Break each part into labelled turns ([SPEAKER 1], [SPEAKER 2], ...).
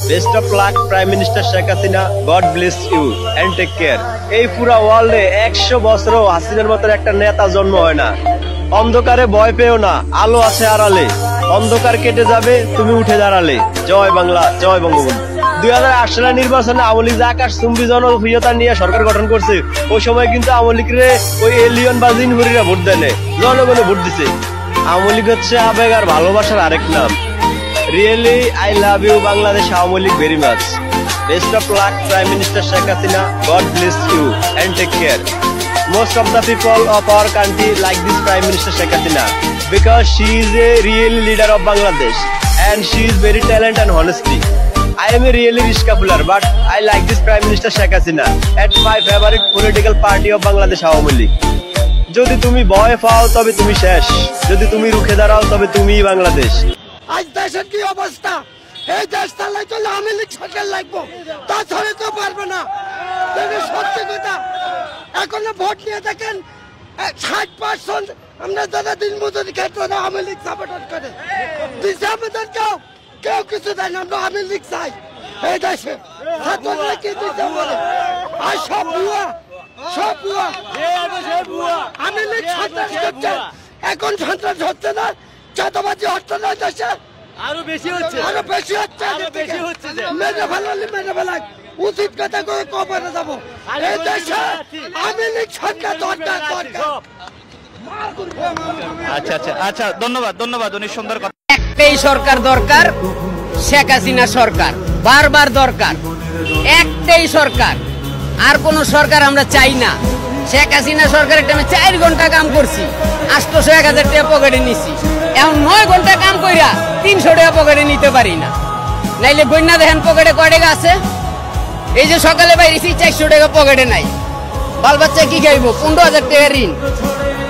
[SPEAKER 1] Best of luck prime minister Sheikh Hasina, God bless you and take care. এই পুরা ওয়ার্ল্ডে 100 বছরও হাসিনার মতো একটা নেতা জন্ম হয় না। অন্ধকারে ভয় পেও না, আলো আছে আড়ালে। অন্ধকার কেটে যাবে, তুমি উঠে দাঁড়ালে। জয় বাংলা, জয় বঙ্গবন্ধু। 2008 সালের নির্বাচনে আওয়ামী লীগ যে আকাশ চুম্বী জনপ্রিয়তা নিয়ে সরকার গঠন করছে, ওই সময় কিন্তু আওয়ামী লীগের ওই এলিয়ন বা জিনহুরিরা ভোট দেয় না, জনগণে ভোট দিছে। আওয়ামী লীগ হচ্ছে আবেগ আর ভালোবাসার আরেক নাম। Really I love you Bangladesh Awami League very much. Best of luck prime minister Sheikh Hasina, God bless you and take care. Most of the people of our country like this Prime Minister Sheikh Hasina because she is a real leader of Bangladesh and she is very talented and honesty. I am a really riska puller, but I like this Prime Minister Sheikh Hasina at my favorite political party of Bangladesh Awami League. যদি তুমি ভয় পাও তবে তুমি শেষ, যদি তুমি রুখে দাঁড়াও তবে তুমিই বাংলাদেশ।
[SPEAKER 2] আজ দেশের কি অবস্থা, এই দেশ চালাই চলে আওয়ামী লীগ সরকার লাগবো, তাছাড়া তো পারবে না। সত্যি কথা, এখনো ভোট নিয়ে দেখেন 60% আমরা যারা দিন মজুরি ক্ষেত্রে আওয়ামী লীগ সাপোর্ট করে দিচ্ছে, আমাদের কেউ কিছু দেয় না। আমরা আওয়ামী লীগ চাই এই দেশে, ছাত্ররা কি দিচ্ছে বলে, আর সব ভুয়া, সব ভুয়া। আওয়ামী লীগ সন্ত্রাস করছে, এখন সন্ত্রাস হচ্ছে না, চাঁদাবাজি হচ্ছে না দেশে,
[SPEAKER 3] আরো বেশি হচ্ছে,
[SPEAKER 2] আরো বেশি হচ্ছে, মেরে ফেলালি মেরে ফেলাক। উচিত কথা করে কবরে যাবো, এই দেশে আওয়ামী লীগ সরকার দরকার দরকার।
[SPEAKER 3] আচ্ছা আচ্ছা আচ্ছা, ধন্যবাদ ধন্যবাদ, উনি সুন্দর কথা।
[SPEAKER 4] একটাই সরকার দরকার, শেখ হাসিনা সরকার বারবার দরকার, একটাই সরকার, আর কোন সরকার আমরা চাই না। শেখ হাসিনা সরকারের টাইমে 4 ঘন্টা কাম করছি, 800-1000 টাকা পকেটে নিছি, এখন 9 ঘন্টা কাম কইরা 300 টাকা পকেটে নিতে পারি না। নাইলে গন্যা দেখেন পকেটে কয় টাকা আছে, এই যে সকালে বাইরেছি 400 টাকা পকেটে নাই, বাল বাচ্চা কি খাইব? 15,000 টাকা ঋণ,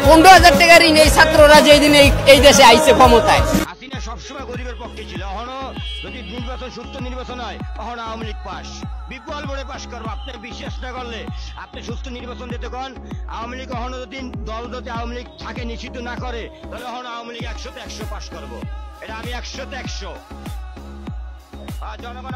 [SPEAKER 4] 15,000 টাকা ঋণ। এই ছাত্ররা যেদিন এই দেশে আইছে ক্ষমতায়।
[SPEAKER 5] হাসিনা সবসময় গরিবের পক্ষে ছিল, এখনো যদি নির্বাচন সুস্থ নির্বাচন হয় তখন আওয়ামী লীগ পাস, বিপুল ভোটে পাস করবো। আপনি বিশ্বাস না করলে আপনি সুস্থ নির্বাচন দিতে কন, আওয়ামী লীগ এখনো যদি দল যদি আওয়ামী লীগ থাকে নিষিদ্ধ না করে, তাহলে এখনো আওয়ামী লীগ 100-100 পাস করবো। এটা আমি 100-100 জনগণ।